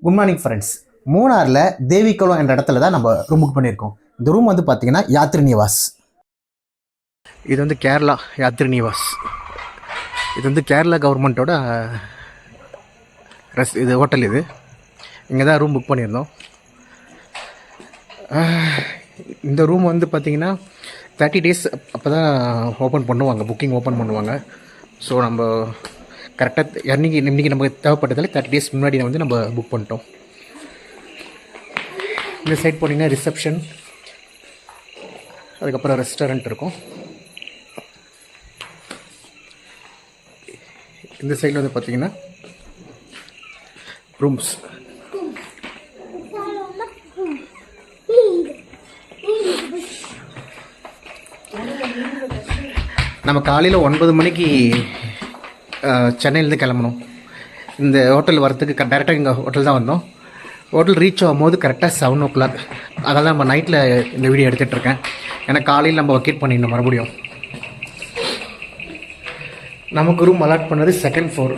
Good morning friends. மூணாரில் தேவிக்குளம் என்ற இடத்துல தான் நம்ம ரூம் புக் பண்ணியிருக்கோம். இந்த ரூம் வந்து பார்த்தீங்கன்னா யாத்ரி நிவாஸ். இது வந்து கேரளா யாத்ரி நிவாஸ். இது வந்து கேரளா கவர்மெண்ட்டோட இது ஹோட்டல். இது இங்கே தான் ரூம் புக் பண்ணியிருந்தோம். இந்த ரூம் வந்து பார்த்திங்கன்னா 30 days அப்போ தான் ஓப்பன் பண்ணுவாங்க, புக்கிங் ஓப்பன் பண்ணுவாங்க. ஸோ நம்ம கரெக்டாக இன்றைக்கி நமக்கு தேவைப்பட்டதில் 30 days முன்னாடி வந்து நம்ம புக் பண்ணிட்டோம். இந்த சைட் போனீங்கன்னா ரிசப்ஷன், அதுக்கப்புறம் ரெஸ்டாரண்ட் இருக்கும். இந்த சைடில் வந்து பார்த்தீங்கன்னா ரூம்ஸ். நம்ம காலையில் 9 மணிக்கு சென்னையிலேருந்து கிளம்பணும். இந்த ஹோட்டல் வரத்துக்கு டேரெக்டாக எங்கள் ஹோட்டல் தான் வந்தோம். ஹோட்டல் ரீச் ஆகும்போது கரெக்டாக 7 o'clock. அதனால் நம்ம நைட்டில் இந்த வீடியோ எடுத்துகிட்ருக்கேன். ஏன்னா காலையில் நம்ம வக்கேட் பண்ணிடணும் மறுபடியும். நமக்கு ரூம் அலாட் பண்ணது 2nd floor.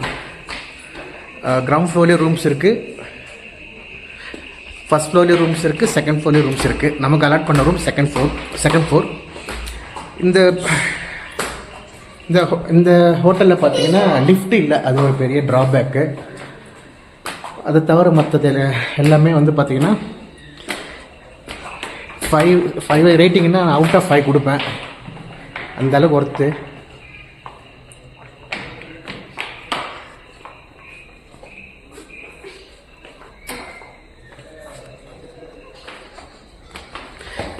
கிரவுண்ட் ஃப்ளோர்லேயும் ரூம்ஸ் இருக்குது, 1st floorலேயும் ரூம்ஸ் இருக்குது, 2nd floorலேயும் ரூம்ஸ் இருக்குது. நமக்கு அலாட் பண்ண ரூம் 2nd floor. இந்த ஹோட்டலில் பார்த்தீங்கன்னா லிஃப்ட் இல்லை, அது ஒரு பெரிய ட்ராபேக்கு. அதை தவிர மற்றது எல்லாமே வந்து பார்த்திங்கன்னா 5 ரேட்டிங்னா அவுட் ஆஃப் 5 கொடுப்பேன். அந்தளவுக்கு ஒர்த்து.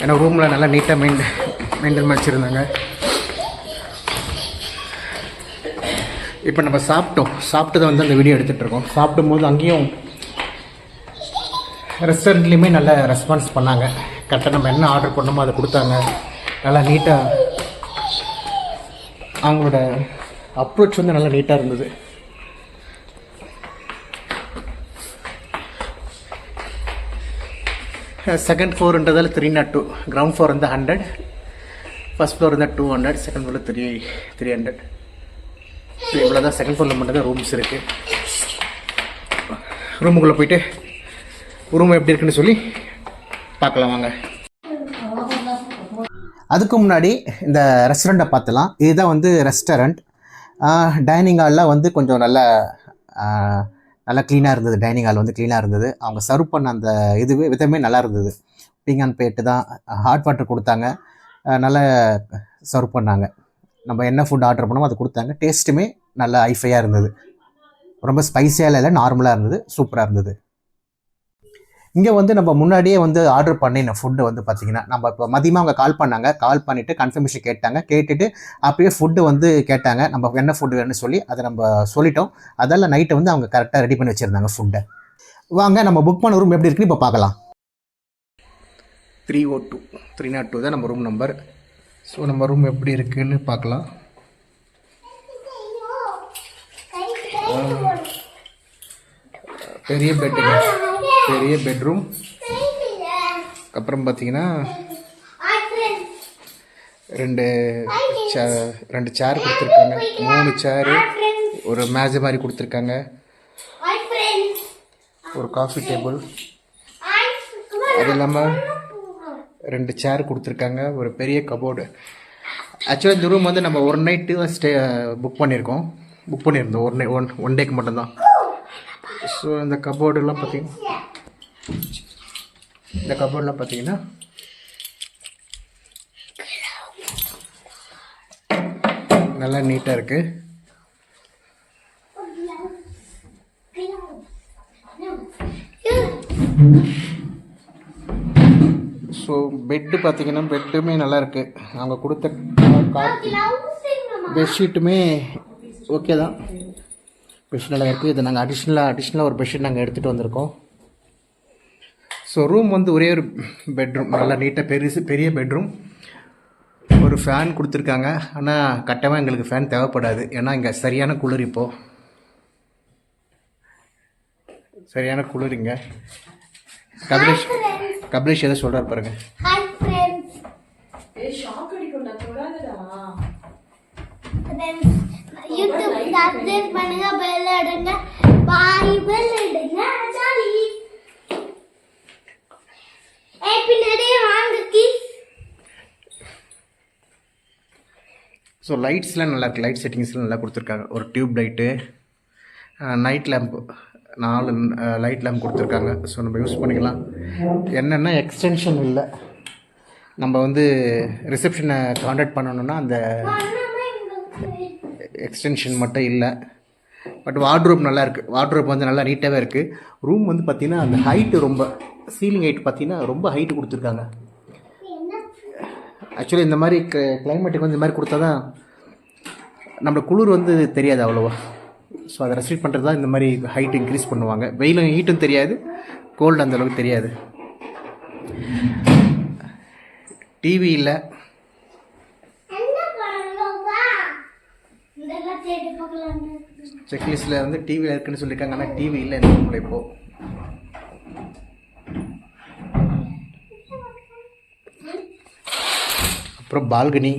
ஏன்னா ரூமில் நல்லா நீட்டாக மெயின்டைன் வச்சுருந்தாங்க. இப்போ நம்ம சாப்பிட்டு தான் வந்து அந்த வீடியோ எடுத்துகிட்ருக்கோம். சாப்பிடும் போது அங்கேயும் ரெஸ்டாரண்ட்லேயுமே நல்ல ரெஸ்பான்ஸ் பண்ணாங்க. கரெக்டாக நம்ம என்ன ஆர்டர் பண்ணோமோ அதை கொடுத்தாங்க. நல்லா நீட்டாக அவங்களோட அப்ரோச் வந்து நல்லா நீட்டாக இருந்தது. செகண்ட் ஃப்ளோர்ன்றதால 302, கிரவுண்ட் ஃப்ளோர் வந்து 100, ஃபஸ்ட் ஃப்ளோர் வந்து 200, செகண்ட் ஃப்ளோரில் 300. இவ்வளோ தான். செகண்ட் ஃப்ளோரில் மட்டும் தான் ரூம்ஸ் இருக்குது. ரூமுக்குள்ளே போயிட்டு ரூம் எப்படி இருக்குன்னு சொல்லி பார்க்கலாம் வாங்க. அதுக்கு முன்னாடி இந்த ரெஸ்டாரண்ட்டை பார்த்துலாம். இதுதான் வந்து ரெஸ்டாரண்ட். டைனிங் ஹாலில் வந்து கொஞ்சம் நல்லா க்ளீனாக இருந்தது. டைனிங் ஹால் வந்து க்ளீனாக இருந்தது. அவங்க சர்வ் பண்ண அந்த விதமே நல்லா இருந்தது. பீங்கான் பேட்டு தான், ஹாட் வாட்டர் கொடுத்தாங்க, நல்லா சர்வ் பண்ணாங்க. நம்ம என்ன ஃபுட் ஆர்டர் பண்ணோமோ அதை கொடுத்தாங்க. டேஸ்ட்டுமே நல்லா ஹைஃபையாக இருந்தது. ரொம்ப ஸ்பைஸியாக இல்லை, நார்மலாக இருந்தது, சூப்பராக இருந்தது. இங்கே வந்து நம்ம முன்னாடியே வந்து ஆர்டர் பண்ணின ஃபுட்டு வந்து பார்த்திங்கன்னா, நம்ம இப்போ மதியமாக அவங்க கால் பண்ணிவிட்டு கன்ஃபர்மேஷன் கேட்டுட்டு அப்படியே ஃபுட்டு வந்து கேட்டாங்க. நம்ம என்ன ஃபுட்டு வேணும்னு சொல்லி அதை நம்ம சொல்லிட்டோம். அதெல்லாம் நைட்டை வந்து அவங்க கரெக்டாக ரெடி பண்ணி வச்சுருந்தாங்க ஃபுட்டை. வாங்க நம்ம புக் பண்ண ரூம் எப்படி இருக்குன்னு இப்போ பார்க்கலாம். 302 தான் நம்ம ரூம் நம்பர். ஸோ நம்ம ரூம் எப்படி இருக்குன்னு பார்க்கலாம். பெரிய பெட்ரூம். அப்புறம் பார்த்தீங்கன்னா 2 சேர் கொடுத்துருக்காங்க, 3 சேரு, ஒரு மேஜை மாதிரி கொடுத்துருக்காங்க, ஒரு காஃபி டேபிள், அது இல்லாமல் 2 சேர் கொடுத்துருக்காங்க, ஒரு பெரிய கபோர்டு. ஆக்சுவலாக இந்த ரூம் வந்து நம்ம ஒரு நைட்டு புக் பண்ணியிருந்தோம். ஒன் டேக்கு மட்டும்தான். ஸோ இந்த கபோர்டெல்லாம் பார்த்தீங்கன்னா நல்லா நீட்டாக இருக்குது. ஸோ பெட்டு பார்த்தீங்கன்னா பெட்டுமே நல்லா இருக்குது. அவங்க கொடுத்த பெட்ஷீட்டுமே ஓகே தான். பெட்ஷீட் நல்லா இருக்குது. இதை நாங்கள் அடிஷ்னலாக ஒரு பெட்ஷீட் நாங்கள் எடுத்துகிட்டு வந்திருக்கோம். ஸோ ரூம் வந்து ஒரே ஒரு பெட்ரூம், நல்லா நீட்டாக பெரிய பெட்ரூம். ஒரு ஃபேன் கொடுத்துருக்காங்க. ஆனால் கட்டமாக எங்களுக்கு ஃபேன் தேவைப்படாது. ஏன்னா இங்கே சரியான குளிர். இப்போது சரியான குளிருங்க. கபிலேஷ் எதை சொல்கிறார் பாருங்க. யூடியூப் சப்ஸ்கிரைப் பண்ணுங்க, பெல் அடிங்க, பாய் பெல் அடிங்க, ஜாலி. ஸோ லைட்ஸ்லாம் நல்லா இருக்குது. லைட் செட்டிங்ஸ்லாம் நல்லா கொடுத்துருக்காங்க. ஒரு tube light, night lamp, 4 light lamp கொடுத்துருக்காங்க. ஸோ நம்ம யூஸ் பண்ணிக்கலாம். என்னென்னா எக்ஸ்டென்ஷன் இல்லை. நம்ம வந்து ரிசப்ஷனை காண்டாக்ட் பண்ணணுன்னா அந்த எக்ஸ்டென்ஷன் மட்டும் இல்லை. பட் வார்ட்ரோப் நல்லா இருக்குது. வார்ட்ரோப் வந்து நல்லா நீட்டாகவே இருக்குது. ரூம் வந்து பார்த்திங்கன்னா அந்த ஹைட்டு ரொம்ப, சீலிங் ஹைட் பார்த்திங்கன்னா ரொம்ப ஹைட்டு கொடுத்துருக்காங்க. ஆக்சுவலி இந்த மாதிரி கிளைமேட்டுக்கு வந்து இந்த மாதிரி கொடுத்தா தான் நம்மளுக்கு குளிர் வந்து தெரியாது அவ்வளோவா. ஸோ அதை ரெஸ்ட்ரிக்ட் பண்ணுறது தான் இந்த மாதிரி ஹைட் இன்க்ரீஸ் பண்ணுவாங்க. வெயிலும் ஹீட்டும் தெரியாது, கோல்டு அந்தளவுக்கு தெரியாது. டிவி இல்லை. செக்லிஸ்ட்டில் வந்து டிவியில் இருக்குன்னு சொல்லியிருக்காங்க. ஆனால் டிவி இல்லை இந்த ரூமில் இப்போது. அப்புறம் பால்கனி,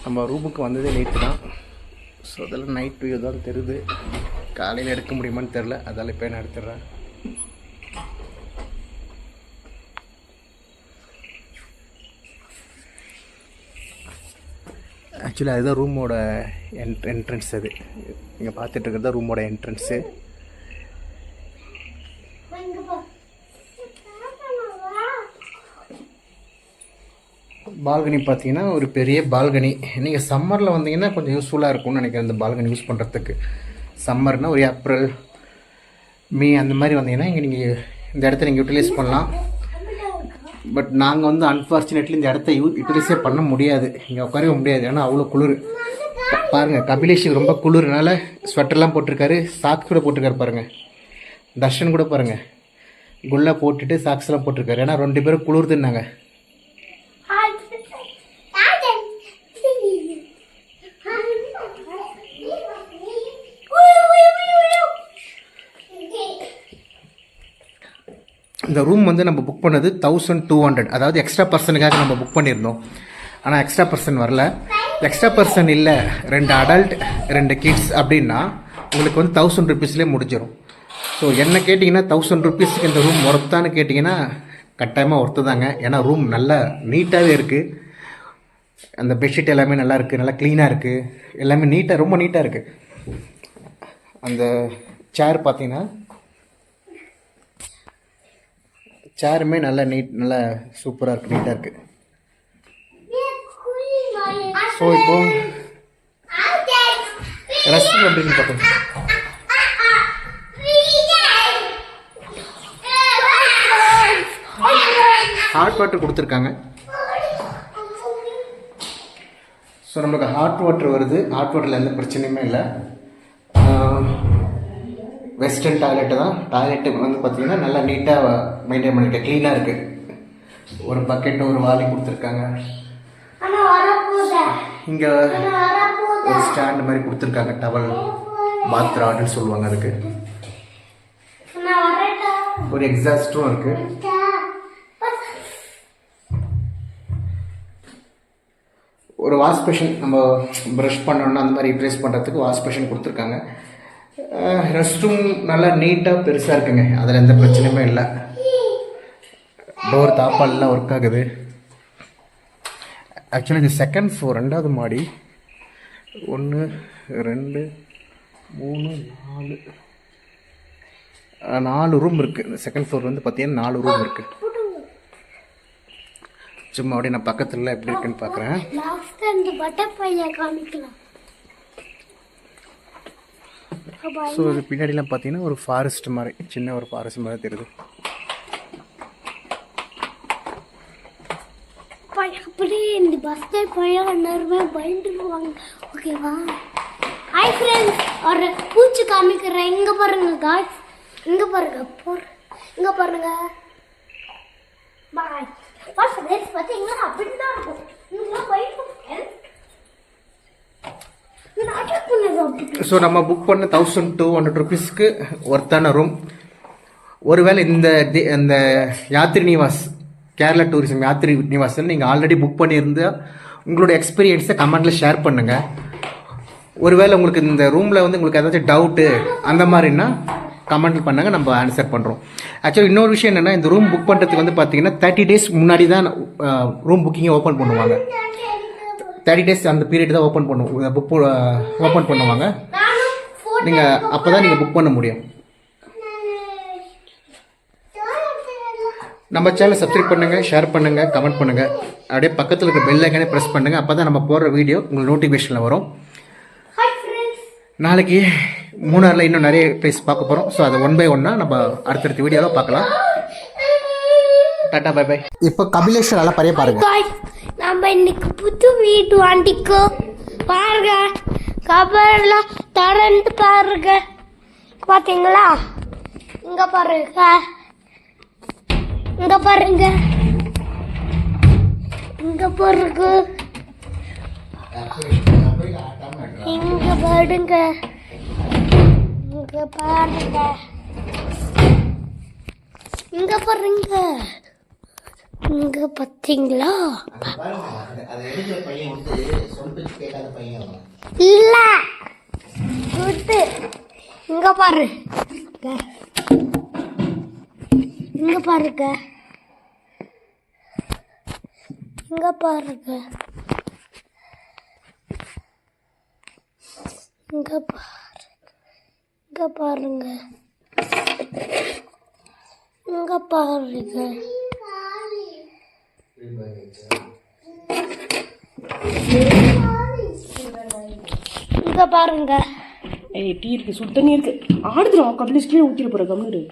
நம்ம ரூமுக்கு வந்ததே லேட்டு தான். ஸோ அதெல்லாம் நைட் வியூ தான் தெரியுது. காலையில் எடுக்க முடியுமான்னு தெரில, அதால் இப்போ நான் எடுத்துடுறேன். ஆக்சுவலி அதுதான் ரூமோட என்ட்ரன்ஸ். அது நீங்கள் பார்த்துட்டு இருக்கிறது தான் ரூமோட என்ட்ரன்ஸு. பால்கனி பார்த்தீங்கன்னா ஒரு பெரிய பால்கனி. நீங்கள் சம்மரில் வந்தீங்கன்னா கொஞ்சம் யூஸ்ஃபுல்லாக இருக்கும்னு நினைக்கிறேன் இந்த பால்கனி யூஸ் பண்ணுறதுக்கு. சம்மர்னால் ஒரு ஏப்ரல், மே அந்த மாதிரி வந்தீங்கன்னா இங்கே நீங்கள் இந்த இடத்த நீங்கள் யூட்டிலைஸ் பண்ணலாம். பட் நாங்கள் வந்து அன்ஃபார்ச்சுனேட்லி இந்த இடத்த யூட்டிலைஸே பண்ண முடியாது, இங்கே உட்காரவே முடியாது. ஏன்னா அவ்வளோ குளிர். பாருங்கள், கபிலேஷுக்கு ரொம்ப குளிர்னால ஸ்வெட்டர்லாம் போட்டிருக்காரு, சாக்ஸ் கூட போட்டிருக்காரு. பாருங்கள், தர்ஷன் கூட பாருங்கள் குல்லா போட்டுட்டு சாக்ஸ்லாம் போட்டிருக்காரு. ஏன்னா 2 பேரும் குளிர்துன்னாங்க. இந்த ரூம் வந்து நம்ம புக் பண்ணது 1200, அதாவது எக்ஸ்ட்ரா பர்சனுக்காக நம்ம புக் பண்ணியிருந்தோம். ஆனால் எக்ஸ்ட்ரா பர்சன் வரல. எக்ஸ்ட்ரா பர்சன் இல்லை, 2 அடல்ட் 2 கிட்ஸ் அப்படின்னா உங்களுக்கு வந்து 1000 ருபீஸ்லேயே முடிஞ்சிடும். ஸோ என்ன கேட்டிங்கன்னா 1000 ருபீஸ்க்கு இந்த ரூம் ஒர்த்தான்னு கேட்டிங்கன்னா கட்டாயமாக ஒர்த்து தாங்க. ஏன்னா ரூம் நல்லா நீட்டாகவே இருக்குது. அந்த பெட்ஷீட் எல்லாமே நல்லா இருக்குது, நல்லா க்ளீனாக இருக்குது, எல்லாமே நீட்டாக, ரொம்ப நீட்டாக இருக்குது. அந்த சேர் பார்த்தீங்கன்னா சேருமே நல்லா நல்லா சூப்பராக இருக்குது, நீட்டாக இருக்குது. ஸோ இப்போ ரெஸ்ட் அப்படின்னு பார்த்தோம். ஹாட் வாட்டர் கொடுத்துருக்காங்க. ஸோ நம்மளுக்கு ஹாட் வாட்டர் வருது. ஹாட் வாட்டரில் எந்த பிரச்சனையுமே இல்லை. வெஸ்டர்ன் டாய்லெட்டு தான். டாய்லெட்டு வந்து பார்த்திங்கன்னா நல்லா நீட்டாக மெயின்டைன் பண்ணியிருக்கேன், க்ளீனாக இருக்குது. ஒரு பக்கெட்டு, ஒரு வாலி கொடுத்துருக்காங்க. இங்கே ஒரு ஸ்டாண்டு மாதிரி கொடுத்துருக்காங்க, டவல் பாத் ராடுன்னு சொல்லுவாங்க அதுக்கு. ஒரு எக்ஸாஸ்ட்டும் இருக்குது. ஒரு வாஷ் பேஷன், நம்ம ப்ரஷ் பண்ணோன்னா அந்த மாதிரி ரிப்ளேஸ் பண்ணுறதுக்கு வாஷ் பேஷன் கொடுத்துருக்காங்க. ரெஸ்ட் ரூம் நல்லா நீட்டாக பெருசாக இருக்குங்க, அதில் எந்த பிரச்சனையுமே இல்லை. டோர் தாப்பால்லாம் ஒர்க் ஆகுது. ஆக்சுவலி இது செகண்ட் ஃப்ளோர், 2வது மாடி. 1 2 3 4 ரூம் இருக்குது. இந்த செகண்ட் ஃப்ளோர் வந்து பார்த்தீங்கன்னா 4 ரூம் இருக்குது. சும்மா அப்படியே நான் பக்கத்தில் எப்படி இருக்குன்னு பார்க்குறேன். ஸோ இது பின்னாடிலாம் பார்த்தீங்கன்னா ஒரு ஃபாரஸ்ட் மாதிரி, சின்ன ஒரு ஃபாரஸ்ட் மாதிரி தெரியுது. அப்படியே இந்த பஸ்ஸே போய் எல்லாருமே பயந்துருவாங்க. ஓகேவா? ஹாய் ஃப்ரெண்ட்ஸ், ஒரு பூச்சி காமிக்கிறேன். இங்கே பாருங்க காய்ஸ், இங்கே பாருங்க, இங்கே பாருங்க. பாய். ஃப்ரெண்ட்ஸ் பார்த்தீங்கன்னா அப்படி தான் இருக்கும். நீங்களாம் போயிட்டு ஸோ நம்ம புக் பண்ண 1200 ருபீஸ்க்கு ஒர்த்தான ரூம். ஒருவேளை இந்த யாத்ரி நிவாஸ் கேரளா டூரிசம் யாத்ரி நிவாஸ் நீங்கள் ஆல்ரெடி புக் பண்ணியிருந்தால் உங்களோட எக்ஸ்பீரியன்ஸை கமெண்ட்டில் ஷேர் பண்ணுங்கள். ஒருவேளை உங்களுக்கு இந்த ரூமில் வந்து உங்களுக்கு ஏதாச்சும் டவுட்டு அந்த மாதிரின்னா கமெண்ட் பண்ணுங்க, நம்ம ஆன்சர் பண்ணுறோம். ஆக்சுவலி இன்னொரு விஷயம் என்னென்னா, இந்த ரூம் புக் பண்ணுறதுக்கு வந்து பார்த்தீங்கன்னா 30 days முன்னாடி தான் ரூம் புக்கிங்கை ஓப்பன் பண்ணுவாங்க. 30 days அந்த பீரியட் தான் ஓப்பன் பண்ணுவாங்க. நீங்கள் அப்போ தான் நீங்கள் புக் பண்ண முடியும். நம்ம சேனலை சப்ஸ்கிரைப் பண்ணுங்கள், ஷேர் பண்ணுங்கள், கமெண்ட் பண்ணுங்கள். அப்படியே பக்கத்தில் இருக்க பெல் ஐக்கானே ப்ரெஸ் பண்ணுங்கள். அப்போ தான் நம்ம போடுற வீடியோ உங்களுக்கு நோட்டிஃபிகேஷனில் வரும். நாளைக்கு மூணாரில் இன்னும் நிறைய ப்ளேஸ் பார்க்க போகிறோம். ஸோ அதை 1 by 1 நம்ம அடுத்தடுத்த வீடியோவில் பார்க்கலாம். Tata bye bye. இப்போ கபிலேஸ்வர் அலப்பறையை பாருங்க. நம்ம இன்னைக்கு புது வீடு வாண்டிக்கு பாருங்க, கபர்லாம் தரந்து பாருங்க. பார்த்தீங்களா? இங்க பாருங்க, இங்க பாருங்க, இங்க பாருங்க, இங்க பாருங்க, இங்க பாருங்க, இங்க பாருங்க, இங்க பாத்தீங்களா? இல்ல குட்டு, இங்க பாரு, இங்க பாருங்க, இங்க பாருங்க, இங்க பாருங்க, இங்க பாருங்க, இங்க பாருங்க. ஏய் டீ இருக்கு, சுடு தண்ணி இருக்கு. ஆடுதுடா, கபிலேஷ்கே ஊத்திர போற கம்முரு.